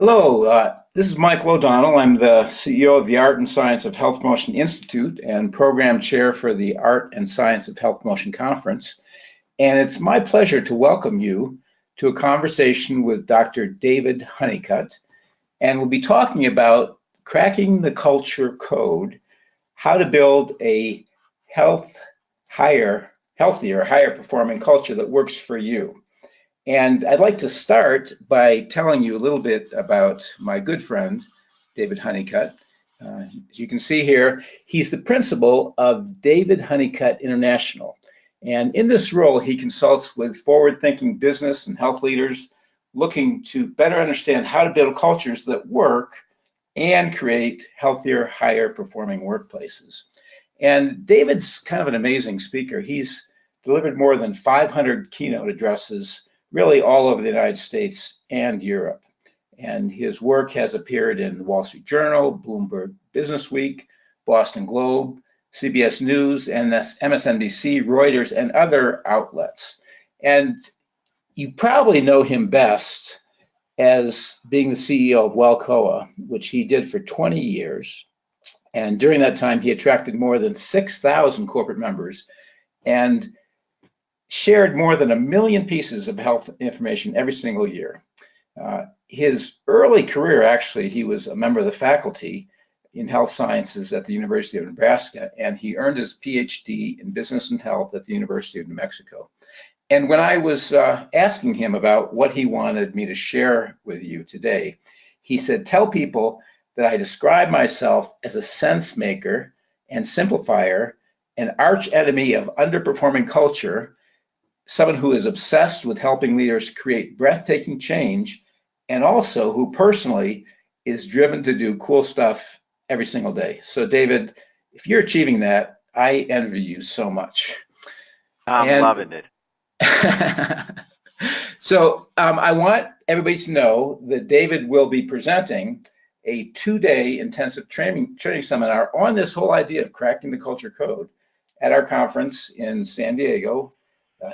Hello, this is Michael O'Donnell. I'm the CEO of the Art and Science of Health Promotion Institute and program chair for the Art and Science of Health Promotion Conference. And it's my pleasure to welcome you to a conversation with Dr. David Hunnicutt. And we'll be talking about cracking the culture code, how to build a healthier, higher performing culture that works for you. And I'd like to start by telling you a little bit about my good friend, David Hunnicutt. As you can see here, he's the principal of David Hunnicutt International. And in this role, he consults with forward-thinking business and health leaders looking to better understand how to build cultures that work and create healthier, higher performing workplaces. And David's kind of an amazing speaker. He's delivered more than 500 keynote addresses really all over the United States and Europe. And his work has appeared in the Wall Street Journal, Bloomberg Business Week, Boston Globe, CBS News, and MSNBC, Reuters, and other outlets. And you probably know him best as being the CEO of Wellcoa, which he did for 20 years. And during that time, he attracted more than 6,000 corporate members and shared more than 1 million pieces of health information every single year. His early career, actually, he was a member of the faculty in health sciences at the University of Nebraska, and he earned his PhD in business and health at the University of New Mexico. And when I was asking him about what he wanted me to share with you today, he said, tell people that I describe myself as a sense maker and simplifier, an arch enemy of underperforming culture, someone who is obsessed with helping leaders create breathtaking change, and also who personally is driven to do cool stuff every single day. So David, if you're achieving that, I envy you so much. I'm loving it. So I want everybody to know that David will be presenting a 2-day intensive training seminar on this whole idea of cracking the culture code at our conference in San Diego.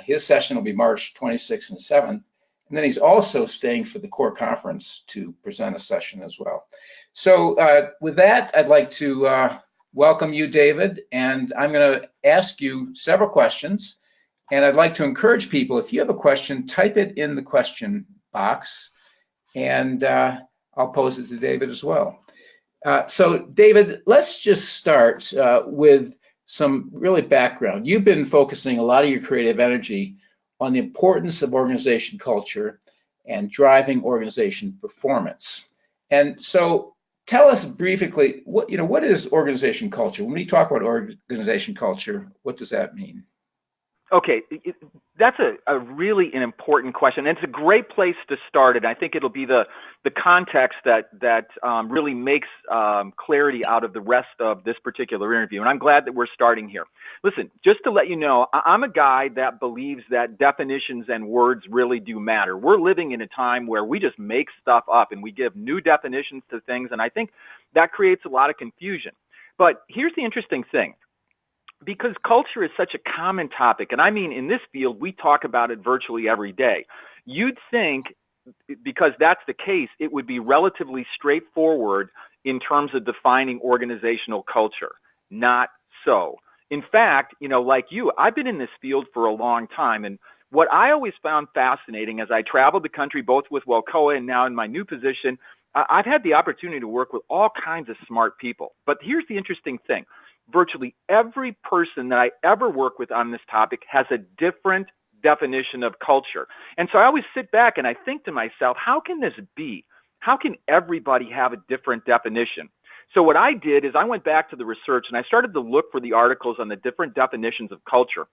His session will be March 26th and 7th. And then he's also staying for the core conference to present a session as well. So with that, I'd like to welcome you, David. And I'm going to ask you several questions. And I'd like to encourage people, if you have a question, type it in the question box. And I'll pose it to David as well. So David, let's just start with some really background. You've been focusing a lot of your creative energy on the importance of organization culture and driving organization performance. And so tell us briefly, what is organization culture? When we talk about organization culture, what does that mean? Okay, that's a really an important question, and it's a great place to start it. I think it'll be the context that really makes clarity out of the rest of this particular interview, and I'm glad that we're starting here. Listen, just to let you know, I'm a guy that believes that definitions and words really do matter. We're living in a time where we just make stuff up and we give new definitions to things, and I think that creates a lot of confusion. But here's the interesting thing. Because culture is such a common topic, and I mean in this field, we talk about it virtually every day. You'd think, because that's the case, it would be relatively straightforward in terms of defining organizational culture. Not so. In fact, like you, I've been in this field for a long time, and what I always found fascinating as I traveled the country, both with Wellcoa and now in my new position, I've had the opportunity to work with all kinds of smart people. But here's the interesting thing. Virtually every person that I ever work with on this topic has a different definition of culture. And so I always sit back and I think to myself, how can this be? How can everybody have a different definition? So what I did is I went back to the research and I started to look for the articles on the different definitions of culture.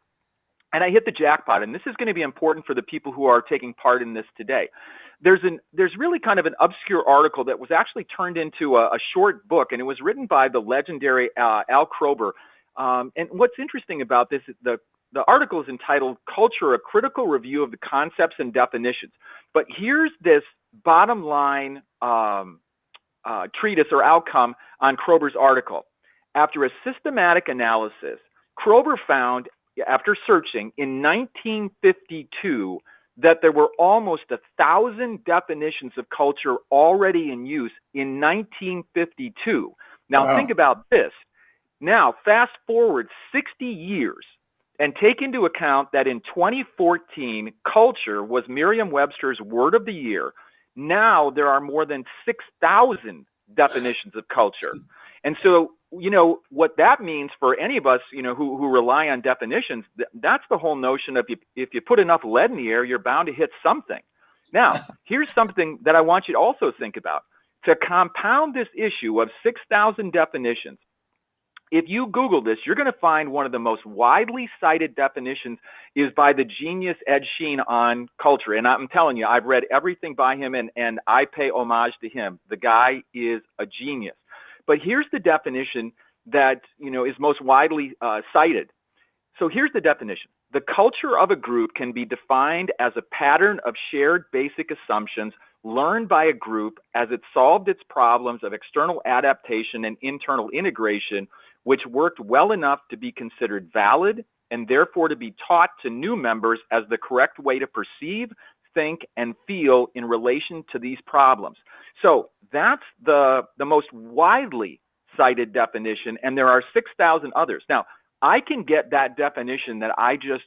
And I hit the jackpot, and this is going to be important for the people who are taking part in this today. There's really kind of an obscure article that was actually turned into a short book, and it was written by the legendary Al Kroeber. And what's interesting about this is the article is entitled "Culture: A Critical Review of the Concepts and Definitions." But here's this bottom line treatise or outcome on Kroeber's article. After a systematic analysis, Kroeber found, after searching, in 1952, that there were almost 1,000 definitions of culture already in use in 1952. Now, think Wow. about this. Now, fast forward 60 years and take into account that in 2014, culture was Merriam-Webster's word of the year. Now there are more than 6,000 definitions of culture. And so, what that means for any of us, who rely on definitions, that's the whole notion of if you put enough lead in the air, you're bound to hit something. Now, here's something that I want you to also think about. To compound this issue of 6,000 definitions, if you Google this, you're going to find one of the most widely cited definitions is by the genius Ed Sheehan on culture. And I'm telling you, I've read everything by him, and I pay homage to him. The guy is a genius. But here's the definition that is most widely cited. So here's the definition. The culture of a group can be defined as a pattern of shared basic assumptions learned by a group as it solved its problems of external adaptation and internal integration, which worked well enough to be considered valid and therefore to be taught to new members as the correct way to perceive, think, and feel in relation to these problems. So that's the most widely cited definition, and there are 6,000 others. Now, I can get that definition that I just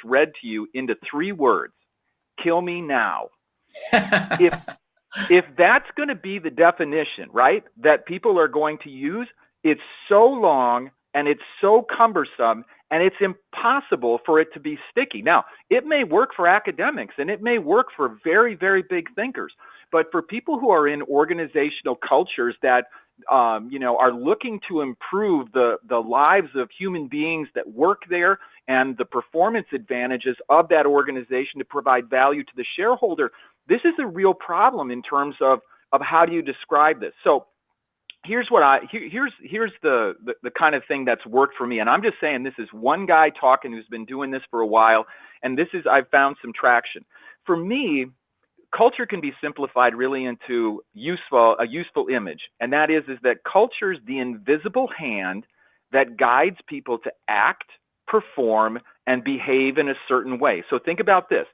read to you into 3 words: kill me now. If that's going to be the definition, right, that people are going to use, it's so long and it's so cumbersome and it's impossible for it to be sticky. Now, it may work for academics and it may work for very, very big thinkers, but for people who are in organizational cultures that are looking to improve the lives of human beings that work there and the performance advantages of that organization to provide value to the shareholder, this is a real problem in terms of how do you describe this. So here's the kind of thing that's worked for me. And I'm just saying, this is one guy talking who's been doing this for a while. And I've found some traction. For me, culture can be simplified really into a useful image. And that is that culture is the invisible hand that guides people to act, perform, and behave in a certain way. So think about this.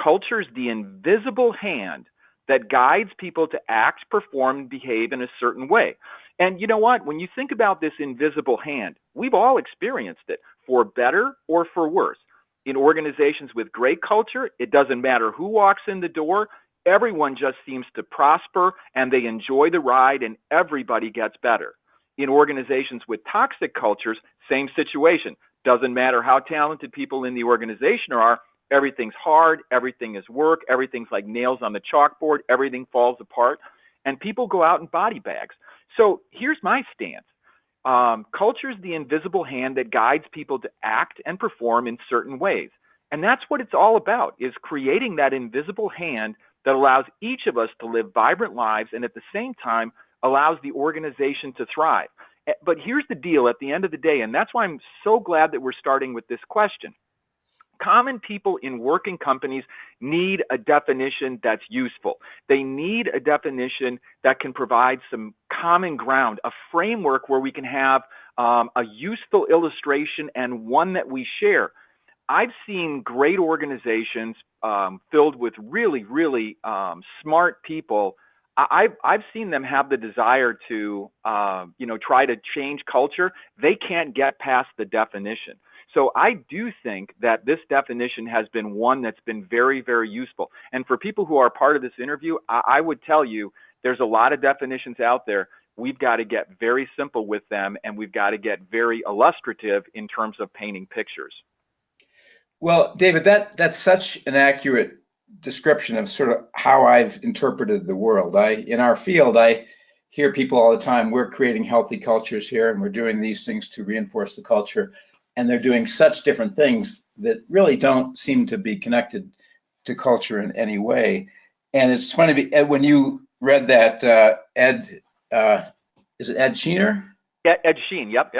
Culture is the invisible hand that guides people to act, perform, and behave in a certain way. And you know what? When you think about this invisible hand, we've all experienced it, for better or for worse. In organizations with great culture, it doesn't matter who walks in the door, everyone just seems to prosper and they enjoy the ride and everybody gets better. In organizations with toxic cultures, same situation. Doesn't matter how talented people in the organization are, everything's hard, everything is work, everything's like nails on the chalkboard, everything falls apart, and people go out in body bags. So here's my stance. Culture is the invisible hand that guides people to act and perform in certain ways. And that's what it's all about, is creating that invisible hand that allows each of us to live vibrant lives and at the same time allows the organization to thrive. But here's the deal at the end of the day, and that's why I'm so glad that we're starting with this question. Common people in working companies need a definition that's useful. They need a definition that can provide some common ground, a framework where we can have a useful illustration and one that we share. I've seen great organizations filled with really, really smart people. I've seen them have the desire to, try to change culture. They can't get past the definition. So I do think that this definition has been one that's been very, very useful. And for people who are part of this interview, I would tell you there's a lot of definitions out there. We've got to get very simple with them, and we've got to get very illustrative in terms of painting pictures. Well, David, that's such an accurate description of sort of how I've interpreted the world. In our field, I hear people all the time, we're creating healthy cultures here, and we're doing these things to reinforce the culture. And they're doing such different things that really don't seem to be connected to culture in any way. And it's funny, when you read that, is it Ed Sheehan? Yeah, Ed Sheehan, yep.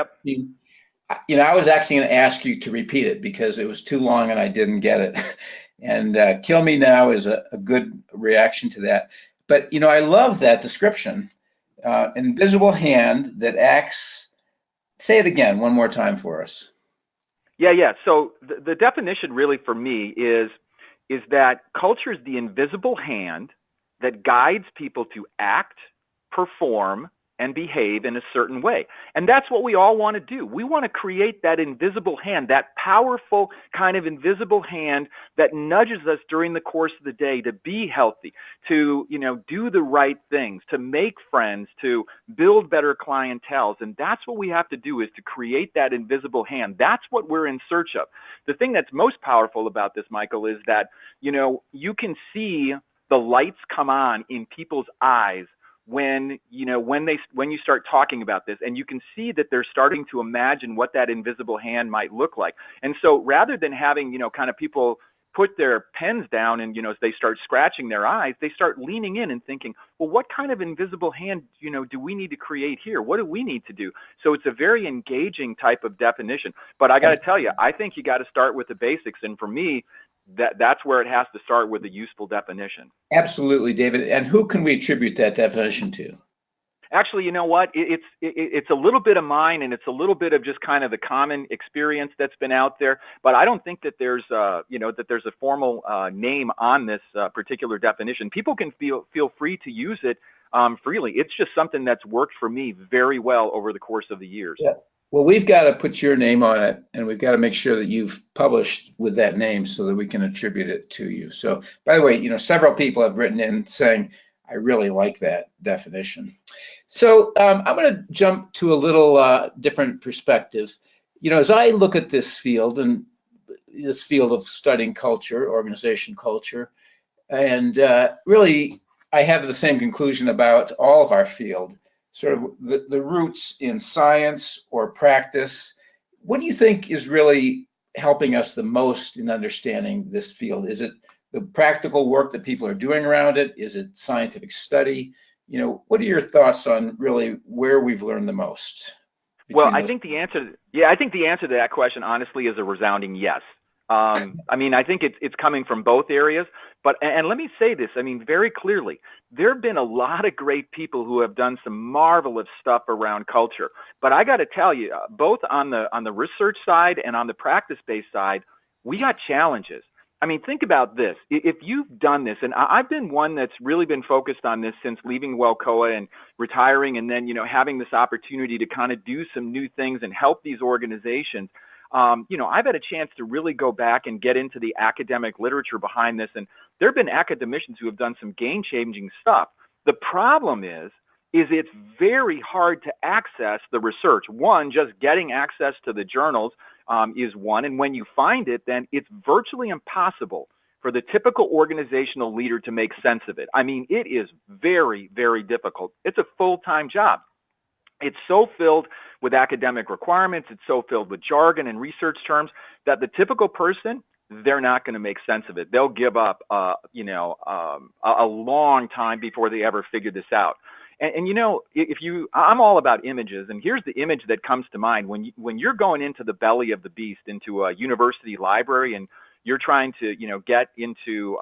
I was actually going to ask you to repeat it because it was too long and I didn't get it. And kill me now is a good reaction to that. But, I love that description. Invisible hand that acts. Say it again one more time for us. Yeah. So the definition really for me is is that culture is the invisible hand that guides people to act, perform, and behave in a certain way. And that's what we all want to do. We want to create that invisible hand, that powerful kind of invisible hand that nudges us during the course of the day to be healthy, to, do the right things, to make friends, to build better clienteles. And that's what we have to do, is to create that invisible hand. That's what we're in search of. The thing that's most powerful about this, Michael, is that, you can see the lights come on in people's eyes when you start talking about this, and you can see that they're starting to imagine what that invisible hand might look like. And so rather than having, kind of people put their pens down and, as they start scratching their eyes, they start leaning in and thinking, well, what kind of invisible hand, do we need to create here? What do we need to do? So it's a very engaging type of definition. But I got to tell you, I think you got to start with the basics. And for me, that's where it has to start, with a useful definition. Absolutely, David. And who can we attribute that definition to? Actually, you know what? It's a little bit of mine, and it's a little bit of just kind of the common experience that's been out there. But I don't think that there's a formal name on this particular definition. People can feel free to use it freely. It's just something that's worked for me very well over the course of the years. Yeah. Well, we've got to put your name on it, and we've got to make sure that you've published with that name so that we can attribute it to you. So, by the way, several people have written in saying, I really like that definition. So I'm going to jump to a little different perspectives. As I look at this field, and this field of studying culture, organization culture, and really I have the same conclusion about all of our field. Sort of the roots in science or practice. What do you think is really helping us the most in understanding this field? Is it the practical work that people are doing around it? Is it scientific study? What are your thoughts on really where we've learned the most? Well, I think the answer to that question, honestly, is a resounding yes. I think it's coming from both areas. And let me say this, very clearly, there have been a lot of great people who have done some marvelous stuff around culture. But I got to tell you, both on the research side and on the practice-based side, we got challenges. Think about this. If you've done this, and I've been one that's really been focused on this since leaving Welcoa and retiring, and then, having this opportunity to kind of do some new things and help these organizations. I've had a chance to really go back and get into the academic literature behind this, and there have been academicians who have done some game-changing stuff. The problem is it's very hard to access the research. One, just getting access to the journals is one, and when you find it, then it's virtually impossible for the typical organizational leader to make sense of it. It is very, very difficult. It's a full-time job. It's so filled with academic requirements, it's so filled with jargon and research terms that the typical person, they're not going to make sense of it. They'll give up, a long time before they ever figure this out. And I'm all about images, and here's the image that comes to mind when you're going into the belly of the beast, into a university library, and you're trying to, get into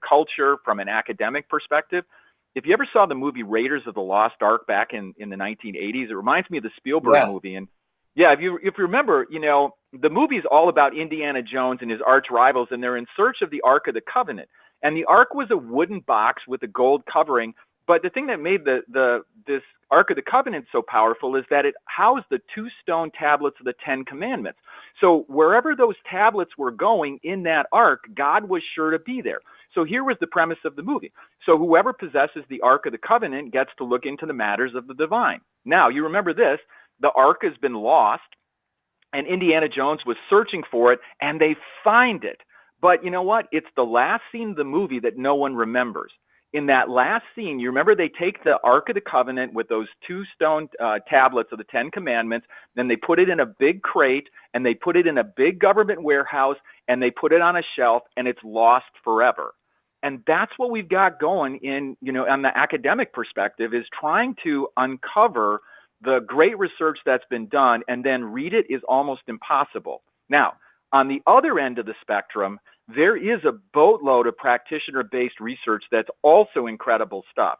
culture from an academic perspective. If you ever saw the movie Raiders of the Lost Ark back in the 1980s, it reminds me of the Spielberg movie. And if you remember, the movie is all about Indiana Jones and his arch rivals, and they're in search of the Ark of the Covenant. And the Ark was a wooden box with a gold covering. But the thing that made this Ark of the Covenant so powerful is that it housed the 2 stone tablets of the 10 Commandments. So wherever those tablets were going in that Ark, God was sure to be there. So here was the premise of the movie. So whoever possesses the Ark of the Covenant gets to look into the matters of the divine. Now, you remember this, the Ark has been lost, and Indiana Jones was searching for it, and they find it. But you know what? It's the last scene of the movie that no one remembers. In that last scene, you remember they take the Ark of the Covenant with those 2 stone tablets of the 10 Commandments, then they put it in a big crate, and they put it in a big government warehouse, and they put it on a shelf, and it's lost forever. And that's what we've got going in, on the academic perspective, is trying to uncover the great research that's been done, and then read it is almost impossible. Now, on the other end of the spectrum, there is a boatload of practitioner-based research that's also incredible stuff.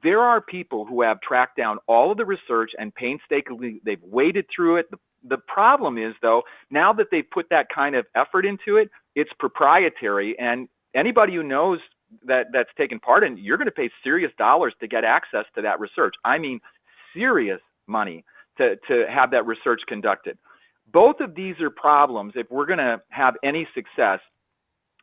There are people who have tracked down all of the research, and painstakingly they've waded through it. The problem is, though, now that they've put that kind of effort into it, it's proprietary, and anybody who knows that's taken part in, you're going to pay serious dollars to get access to that research. I mean, serious money to have that research conducted. Both of these are problems. If we're going to have any success,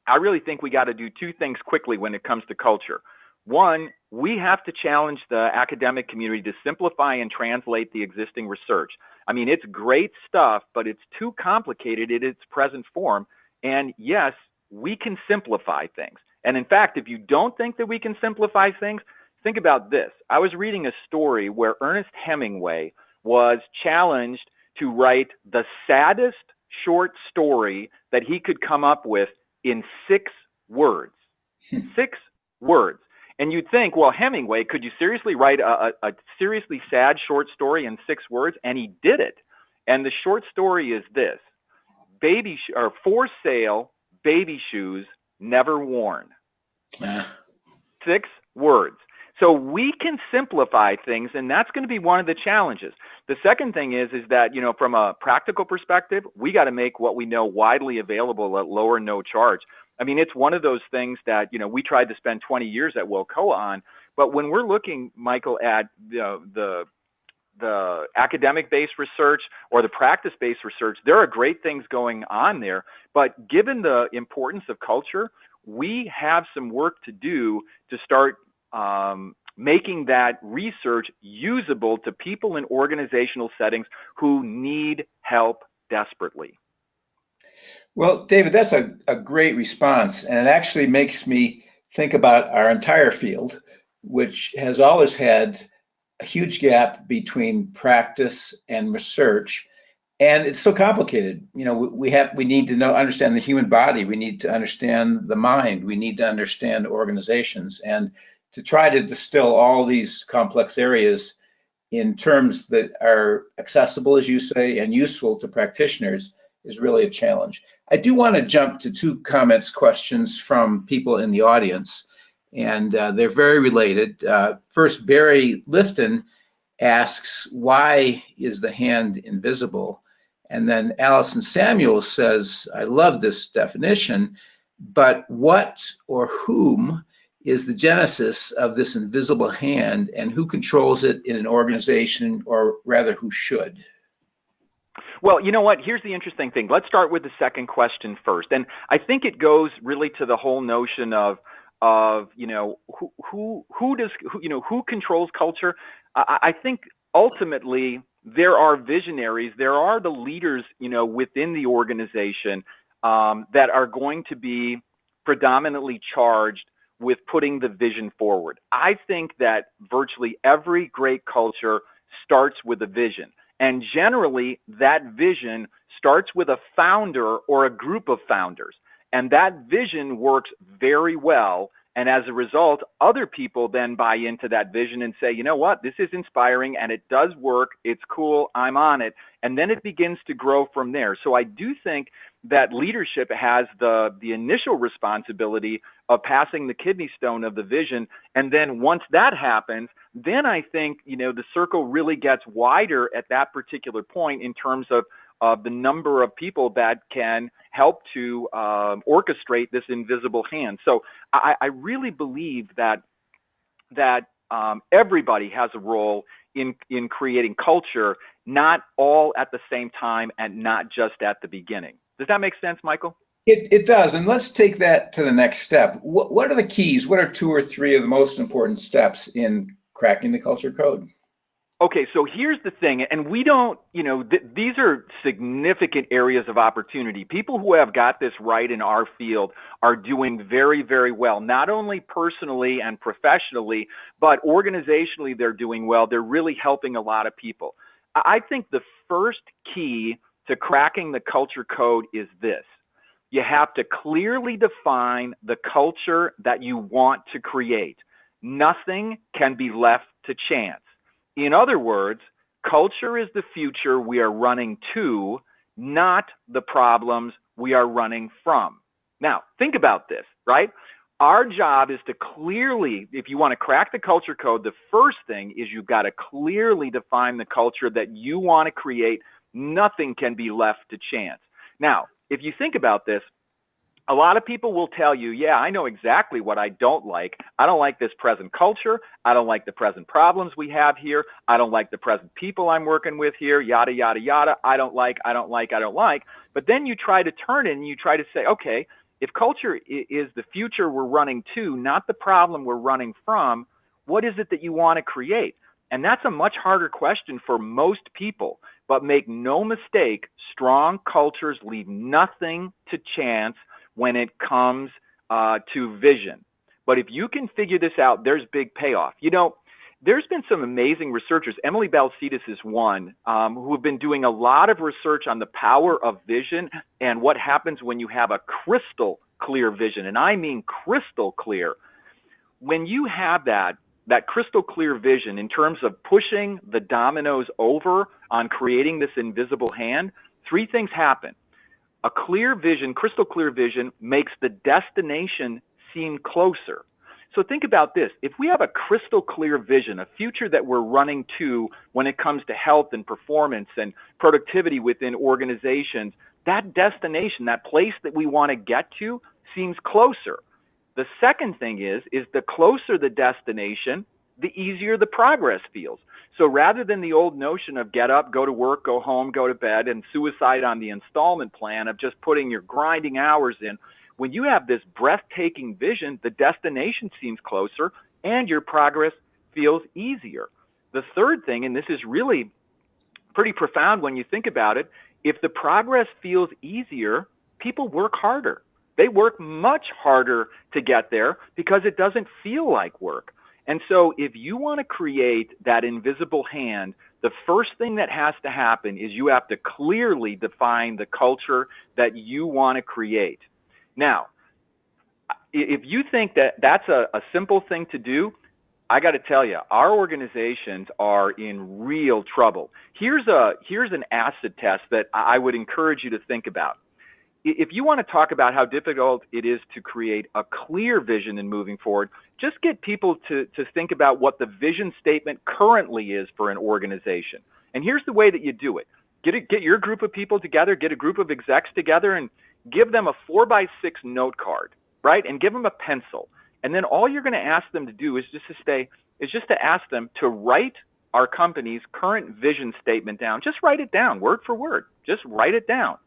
I really think we got to do two things quickly when it comes to culture. One, we have to challenge the academic community to simplify and translate the existing research. I mean, it's great stuff, but it's too complicated in its present form. And yes, we can simplify things. And in fact, if you don't think that we can simplify things, think about this. I was reading a story where Ernest Hemingway was challenged to write the saddest short story that he could come up with in 6 words. 6 words. And you'd think, well, Hemingway, could you seriously write a seriously sad short story in 6 words? And he did it. And the short story is this: for sale, baby shoes never worn. 6 words. So we can simplify things, and that's going to be one of the challenges. The second thing is that, from a practical perspective, we got to make what we know widely available at low or no charge. I mean, it's one of those things that, we tried to spend 20 years at Wilcoa on, but when we're looking, Michael, at the academic-based research or the practice-based research, there are great things going on there, but given the importance of culture, we have some work to do to start making that research usable to people in organizational settings who need help desperately. Well, David, that's a great response. And it actually makes me think about our entire field, which has always had a huge gap between practice and research. And it's so complicated. We need to understand the human body. We need to understand the mind. We need to understand organizations. And to try to distill all these complex areas in terms that are accessible, as you say, and useful to practitioners is really a challenge. I do want to jump to 2 questions from people in the audience, and they're very related. First, Barry Lifton asks, why is the hand invisible? And then Allison Samuel says, I love this definition, but what or whom is the genesis of this invisible hand, and who controls it in an organization, or rather who should? Well, you know what? Here's the interesting thing. Let's start with the second question first. And I think it goes really to the whole notion of who controls culture. I think ultimately there are visionaries, there are the leaders, within the organization that are going to be predominantly charged with putting the vision forward. I think that virtually every great culture starts with a vision. And generally, that vision starts with a founder or a group of founders. And that vision works very well. And as a result, other people then buy into that vision and say, you know what, this is inspiring and it does work. It's cool. I'm on it. And then it begins to grow from there. So I do think that leadership has the initial responsibility of passing the kidney stone of the vision. And then once that happens, then I think, the circle really gets wider at that particular point in terms of the number of people that can help to orchestrate this invisible hand. So I really believe that everybody has a role in creating culture, not all at the same time and not just at the beginning. Does that make sense, Michael? It does. And let's take that to the next step. What are the keys? What are 2 or 3 of the most important steps in cracking the culture code? Okay, so here's the thing, and we don't, these are significant areas of opportunity. People who have got this right in our field are doing very, very well, not only personally and professionally, but organizationally they're doing well. They're really helping a lot of people. I think the first key to cracking the culture code is this. You have to clearly define the culture that you want to create. Nothing can be left to chance. In other words, culture is the future we are running to, not the problems we are running from. Now, think about this, right? Our job is to clearly, if you want to crack the culture code, the first thing is you've got to clearly define the culture that you want to create Nothing can be left to chance. Now, if you think about this, a lot of people will tell you, yeah, I know exactly what I don't like. I don't like this present culture. I don't like the present problems we have here. I don't like the present people I'm working with here, yada, yada, yada. I don't like. But then you try to turn it and you try to say, okay, if culture is the future we're running to, not the problem we're running from, what is it that you want to create? And that's a much harder question for most people. But make no mistake, strong cultures leave nothing to chance when it comes to vision. But if you can figure this out, there's big payoff. You know, there's been some amazing researchers. Emily Balcetis is one who have been doing a lot of research on the power of vision and what happens when you have a crystal clear vision. And I mean crystal clear. When you have that crystal clear vision in terms of pushing the dominoes over on creating this invisible hand, three things happen. A clear vision, crystal clear vision, makes the destination seem closer. So think about this. If we have a crystal clear vision, a future that we're running to when it comes to health and performance and productivity within organizations, that destination, that place that we want to get to, seems closer. The second thing is the closer the destination, the easier the progress feels. So rather than the old notion of get up, go to work, go home, go to bed, and suicide on the installment plan of just putting your grinding hours in, when you have this breathtaking vision, the destination seems closer and your progress feels easier. The third thing, and this is really pretty profound when you think about it, if the progress feels easier, people work harder. They work much harder to get there because it doesn't feel like work. And so if you want to create that invisible hand, the first thing that has to happen is you have to clearly define the culture that you want to create. Now, if you think that that's a simple thing to do, I got to tell you, our organizations are in real trouble. Here's an acid test that I would encourage you to think about. If you want to talk about how difficult it is to create a clear vision in moving forward, just get people to think about what the vision statement currently is for an organization. And here's the way that you do it. Get your group of people together, get a group of execs together, and give them a 4x6 note card, right? And give them a pencil. And then all you're going to ask them to do is just to ask them to write our company's current vision statement down. Just write it down, word for word. Just write it down.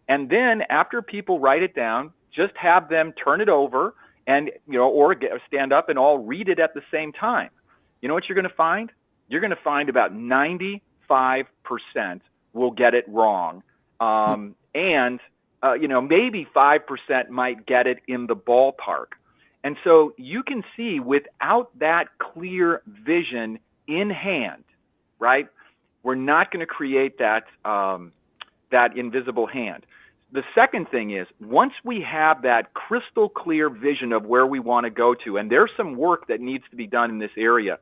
And then after people write it down, just have them turn it over and, or stand up and all read it at the same time. You know what you're going to find? You're going to find about 95% will get it wrong. Maybe 5% might get it in the ballpark. And so you can see without that clear vision in hand, right, we're not going to create that invisible hand. The second thing is, once we have that crystal clear vision of where we want to go to, and there's some work that needs to be done in this area,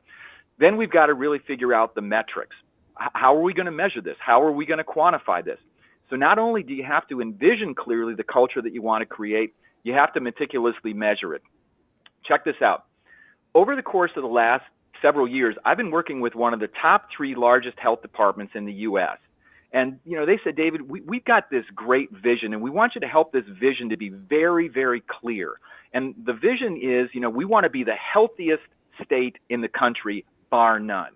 then we've got to really figure out the metrics. How are we going to measure this? How are we going to quantify this? So not only do you have to envision clearly the culture that you want to create, you have to meticulously measure it. Check this out. Over the course of the last several years, I've been working with one of the top 3 largest health departments in the U.S., and, they said, David, we've got this great vision, and we want you to help this vision to be very, very clear. And the vision is, we want to be the healthiest state in the country, bar none.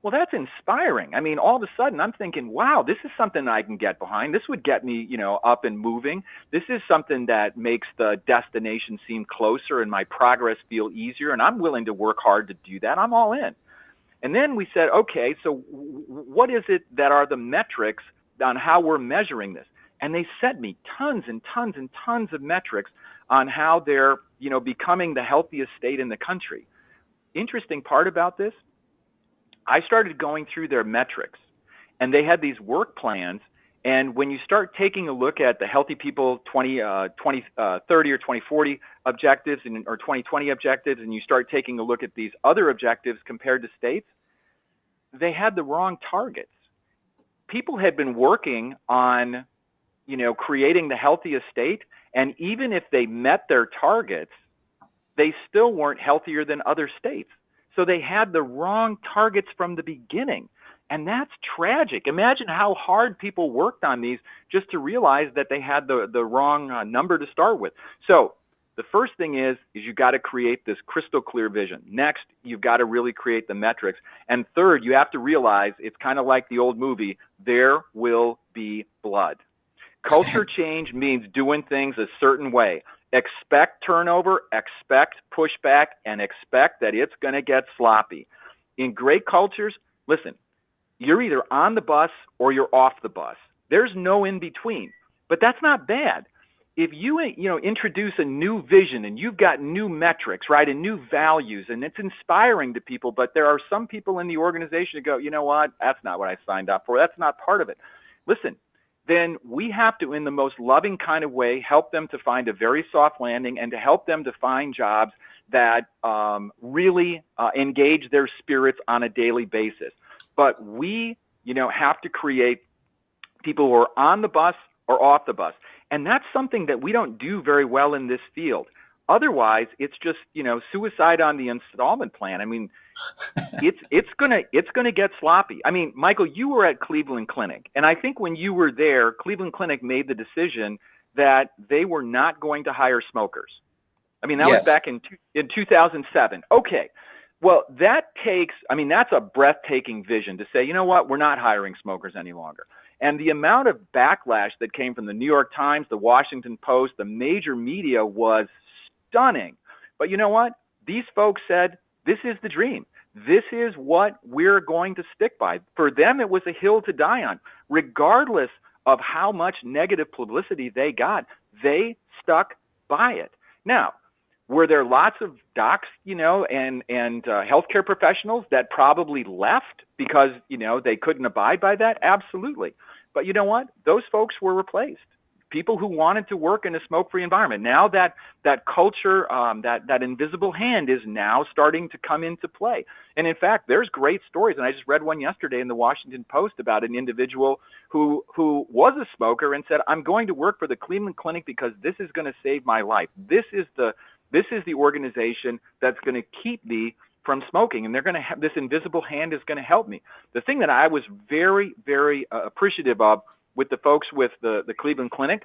Well, that's inspiring. I mean, all of a sudden, I'm thinking, wow, this is something I can get behind. This would get me, up and moving. This is something that makes the destination seem closer and my progress feel easier, and I'm willing to work hard to do that. I'm all in. And then we said, okay, so what is it that are the metrics on how we're measuring this? And they sent me tons and tons and tons of metrics on how they're, becoming the healthiest state in the country. Interesting part about this, I started going through their metrics, and they had these work plans. And when you start taking a look at the Healthy People 2030 or 2040 objectives or 2020 objectives, and you start taking a look at these other objectives compared to states, they had the wrong targets. People had been working on, creating the healthiest state, and even if they met their targets, they still weren't healthier than other states. So they had the wrong targets from the beginning. And that's tragic. Imagine how hard people worked on these just to realize that they had the wrong number to start with. So the first thing is you got to create this crystal clear vision. Next, you've got to really create the metrics. And third, you have to realize it's kind of like the old movie, there will be blood. Culture change means doing things a certain way. Expect turnover, expect pushback, and expect that it's going to get sloppy. In great cultures, listen, you're either on the bus or you're off the bus. There's no in between. But that's not bad. If you introduce a new vision and you've got new metrics, right, and new values, and it's inspiring to people, but there are some people in the organization who go, you know what, that's not what I signed up for. That's not part of it. Listen, then we have to, in the most loving kind of way, help them to find a very soft landing and to help them to find jobs that really engage their spirits on a daily basis. But we, have to create people who are on the bus or off the bus. And that's something that we don't do very well in this field. Otherwise, it's just, suicide on the installment plan. I mean, it's gonna get sloppy. I mean, Michael, you were at Cleveland Clinic, and I think when you were there, Cleveland Clinic made the decision that they were not going to hire smokers. I mean, that was back in 2007. Okay. Well, that's a breathtaking vision to say, you know what, we're not hiring smokers any longer. And the amount of backlash that came from the New York Times, the Washington Post, the major media was stunning. But you know what? These folks said, this is the dream. This is what we're going to stick by. For them, it was a hill to die on. Regardless of how much negative publicity they got, they stuck by it. Now, were there lots of docs, and healthcare professionals that probably left because, they couldn't abide by that? Absolutely. But you know what? Those folks were replaced. People who wanted to work in a smoke-free environment. Now that culture, that invisible hand is now starting to come into play. And in fact, there's great stories. And I just read one yesterday in the Washington Post about an individual who was a smoker and said, I'm going to work for the Cleveland Clinic because this is going to save my life. This is the organization that's going to keep me from smoking, and they're going to have this invisible hand is going to help me. The thing that I was very, very appreciative of with the folks with the Cleveland Clinic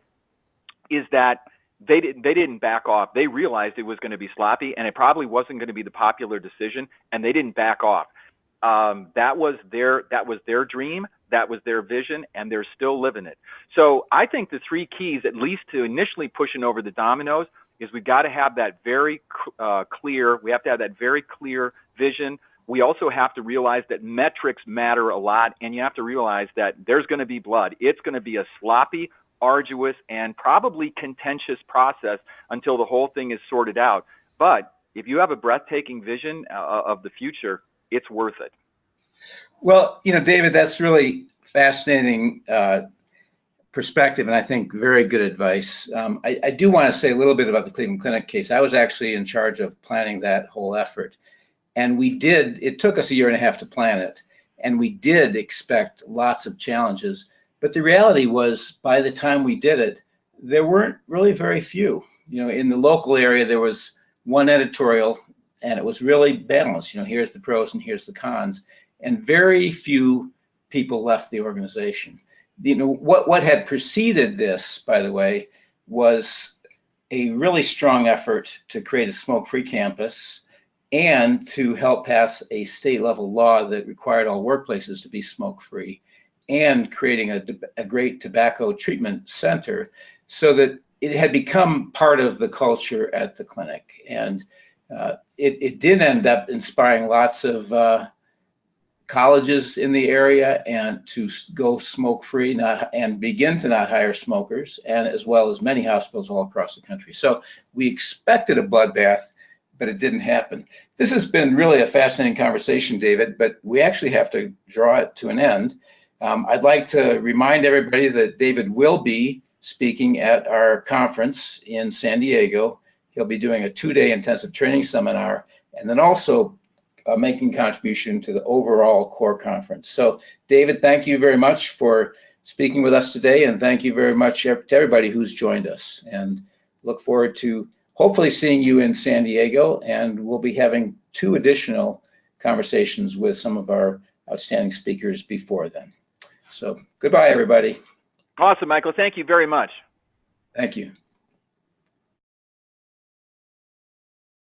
is that they didn't back off. They realized it was going to be sloppy, and it probably wasn't going to be the popular decision, and they didn't back off. That was their dream, that was their vision, and they're still living it. So I think the three keys, at least to initially pushing over the dominoes, is we got to have that very clear. We have to have that very clear vision. We also have to realize that metrics matter a lot, and you have to realize that there's going to be blood. It's going to be a sloppy, arduous, and probably contentious process until the whole thing is sorted out. But if you have a breathtaking vision of the future, it's worth it. Well, David, that's really fascinating perspective, and I think very good advice. I do want to say a little bit about the Cleveland Clinic case. I was actually in charge of planning that whole effort. And it took us a year and a half to plan it. And we did expect lots of challenges. But the reality was, by the time we did it, there weren't really very few. In the local area, there was one editorial, and it was really balanced. Here's the pros and here's the cons. And very few people left the organization. What had preceded this, by the way, was a really strong effort to create a smoke-free campus and to help pass a state-level law that required all workplaces to be smoke-free, and creating a great tobacco treatment center, so that it had become part of the culture at the clinic. And it did end up inspiring lots of colleges in the area and to go smoke-free and begin to not hire smokers, and as well as many hospitals all across the country. So we expected a bloodbath, but it didn't happen. This has been really a fascinating conversation, David, but we actually have to draw it to an end. I'd like to remind everybody that David will be speaking at our conference in San Diego. He'll be doing a 2-day intensive training seminar, and then also making contribution to the overall core conference. So David, thank you very much for speaking with us today, and thank you very much to everybody who's joined us, and look forward to hopefully seeing you in San Diego, and we'll be having 2 additional conversations with some of our outstanding speakers before then. So goodbye, everybody. Awesome, Michael. Thank you very much. Thank you.